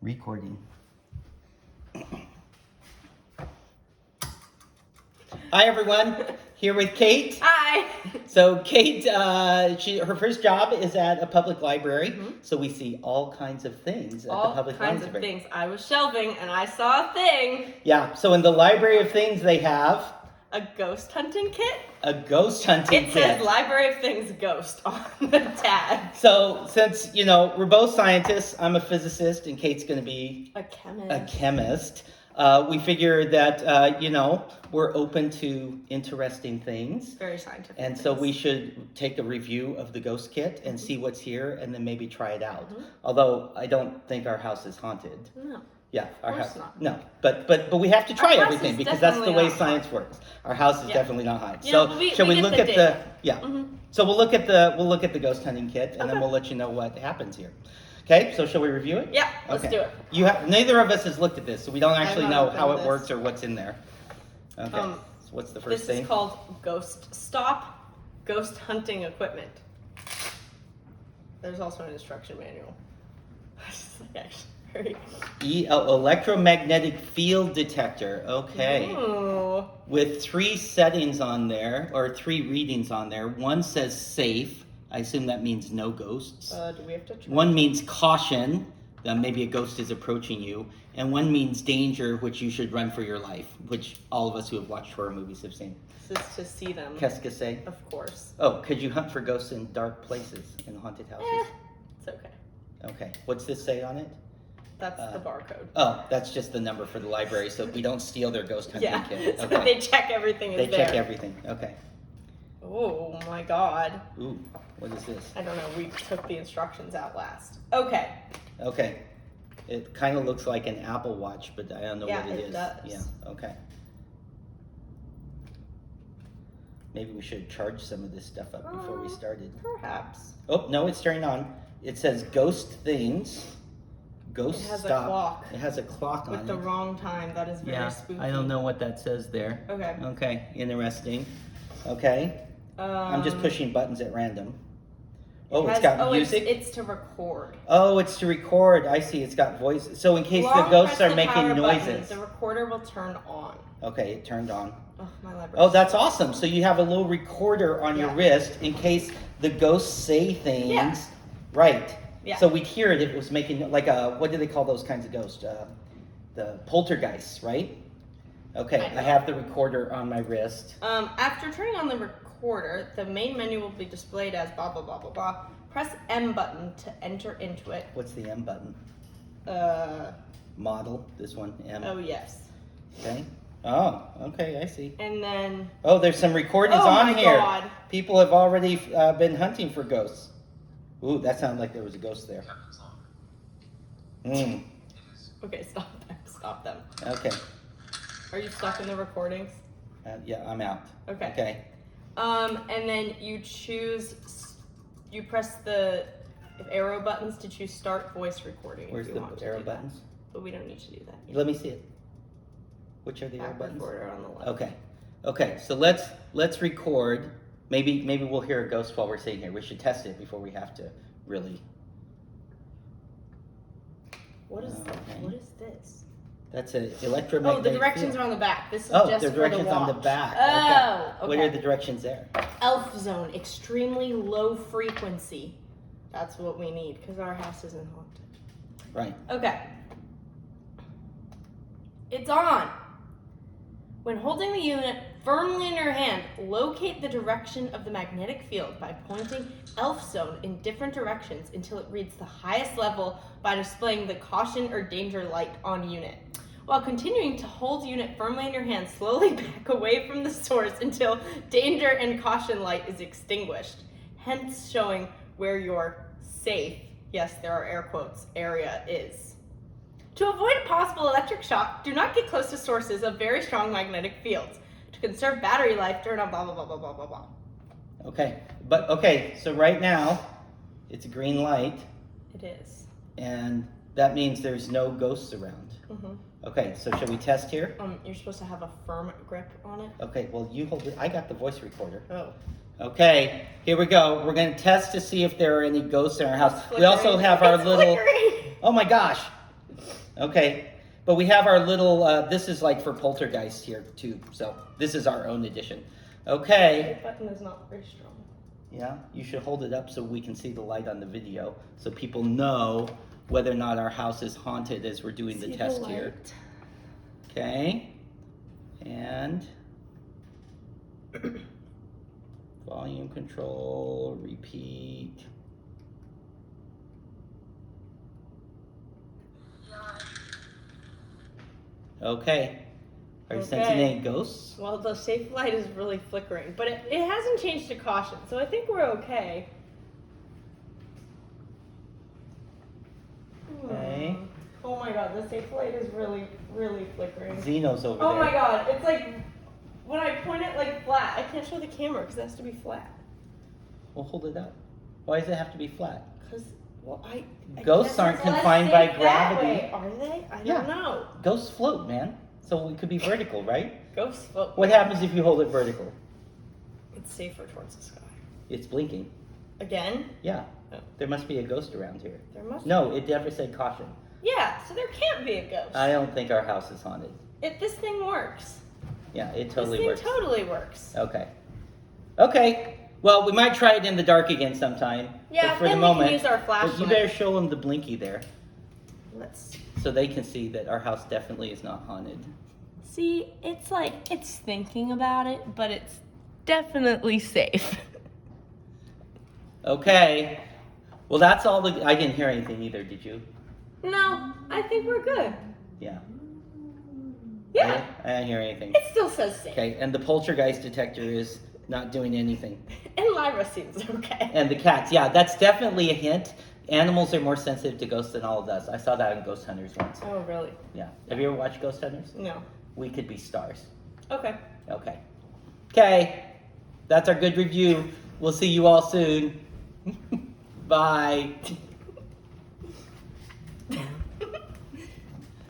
Recording. Hi everyone, here with Kate. Hi. So Kate, her first job is at a public library, so we see all kinds of things at the public library. All kinds of things. I was shelving and I saw a thing. Yeah, so in the Library of Things they have a ghost hunting kit. A ghost hunting kit. It says Library of Things Ghost on the tag. So since, we're both scientists, I'm a physicist and Kate's going to be a chemist. We figure that, we're open to interesting things. Very scientific. And so we should take a review of the ghost kit and see what's here and then maybe try it out. Although I don't think our house is haunted. No. Yeah, our course house. not. No, but we have to try Our house everything is because that's the definitely way not science haunted. works. Our house is Yeah. definitely not haunted. You So know, we shall we get look the at data. So we'll look at the ghost hunting kit and then Okay. we'll let you know what happens here. Okay, so shall we review it? Yeah, let's Okay. do it. Neither of us has looked at this, so we don't actually not know opened how it this. works or what's in there. Okay. So what's the first This thing? is called Ghost Stop Ghost Hunting Equipment. There's also an instruction manual. Actually, Electromagnetic field detector. Okay. Ooh. With 3 settings on there, or 3 readings on there. One says safe. I assume that means no ghosts. Do we have to try? One means caution, that maybe a ghost is approaching you. And one means danger, which you should run for your life, which all of us who have watched horror movies have seen. This is to see them. Qu'est-ce que c'est? Of course. Oh, could you hunt for ghosts in dark places, in haunted houses? It's okay. Okay. What's this say on it? That's the barcode. Oh, that's just the number for the library, so we don't steal their ghost hunting Yeah. kit. So Okay. they check everything is They there. check everything. Okay. Oh my god. Ooh, what is this? I don't know. We took the instructions out last. Okay. Okay. It kind of looks like an Apple Watch, but I don't know Yeah, what it it is. does. Yeah, okay. Maybe we should charge some of this stuff up before we started. Perhaps. Oh, no, it's turning on. It says Ghost Things. Ghost It has a Stop. clock. It has a clock on With it. the wrong time. That is very Yeah, spooky. I don't know what that says there. Okay. Okay, interesting. Okay, I'm just pushing buttons at random. Oh, it's got music. It's to record. Oh, it's to record. I see. It's got voice. So in case the Long ghosts press are the making power button, noises. the recorder will turn on. Okay, it turned on. Oh, my library. Oh, that's awesome. So you have a little recorder on your Yeah. wrist in case the ghosts say things. Yeah. Right. Yeah. So we'd hear it if it was making like a, what do they call those kinds of ghosts? The poltergeists, right? Okay, I know. I have the recorder on my wrist. After turning on the recorder, the main menu will be displayed as blah blah blah blah blah. Press M button to enter into it. What's the M button? Model, this one, M. Oh yes. Okay. Oh, okay, I see. And then. Oh, there's some recordings Oh on my here. God. People have already been hunting for ghosts. Ooh, that sounded like there was a ghost there. Mm, Okay, stop them. Stop them. okay. Are you stuck in the recordings? Yeah, I'm out. Okay. Okay. And then you press the arrow buttons to choose start voice recording. if Where's you the want to arrow do that. buttons? But we don't need to do that. yet. Let me see it. Which are the arrow Back buttons? recorder on the left. Okay. Okay, so let's record. Maybe we'll hear a ghost while we're sitting here. We should test it before we have to really. What is Okay. what is this? That's an electromagnetic Oh, the directions field. are on the back. This is Oh, just the for directions the on watch. the back. Oh, What okay. are the directions there? Elf zone, extremely low frequency. That's what we need because our house isn't haunted. Right. Okay. It's on. When holding the unit firmly in your hand, locate the direction of the magnetic field by pointing Elf Zone in different directions until it reads the highest level by displaying the caution or danger light on unit. While continuing to hold unit firmly in your hand, slowly back away from the source until danger and caution light is extinguished, hence showing where your safe, yes, there are air quotes, area is. To avoid a possible electric shock, do not get close to sources of very strong magnetic fields. To conserve battery life, turn on blah blah blah blah blah blah blah. Okay. But okay, so right now it's a green light It is. and that means there's no ghosts around. Mm-hmm. Okay, so shall we test here? You're supposed to have a firm grip on it. Okay, well you hold it. I got the voice recorder. Oh. Okay, here we go. We're going to test to see if there are any ghosts in our house. It's We also flickering. have our It's little. flickering. Oh my gosh, Okay, but we have our little, this is like for Poltergeist here too, so this is our own edition. Okay. The button is not very strong. Yeah, you should hold it up so we can see the light on the video, so people know whether or not our house is haunted as we're doing the test here. Okay, and volume control, repeat. Okay, are you sensing any ghosts? Well, the safe light is really flickering, but it hasn't changed to caution, so I think we're okay. Okay. Oh my god, the safe light is really, really flickering. Zeno's over Oh there. my god, it's like when I point it like flat, I can't show the camera because it has to be flat. Well, hold it up. Why does it have to be flat? Because, well, I Ghosts guess aren't it's less confined by safe gravity. that way, are they? I Yeah. don't know. Ghosts float, man. So it could be vertical, right? Ghosts float. What happens if you hold it vertical? It's safer towards the sky. It's blinking. Again? Yeah. Oh. There must be a ghost around here. There must No, it never said caution. Yeah, so there can't be a ghost. I don't think our house is haunted. This thing works. Yeah, it totally this thing works. totally works. Okay. Okay. Well, we might try it in the dark again sometime. Yeah, but for the then moment, we can use our but flashlight. you better show them the blinky there, Let's so they can see that our house definitely is not haunted. see. It's like it's thinking about it, but it's definitely safe. Okay. Well, that's all the. I didn't hear anything either. Did you? No, I think we're good. Yeah. Yeah, I didn't hear anything. it still says safe. Okay, and the poltergeist detector is not doing anything. And Lyra seems okay. And the cats, yeah, that's definitely a hint. Animals are more sensitive to ghosts than all of us. I saw that in Ghost Hunters once. Oh, really? Yeah. Have you ever watched Ghost Hunters? No. We could be stars. Okay. Okay. Okay. That's our good review. We'll see you all soon. Bye.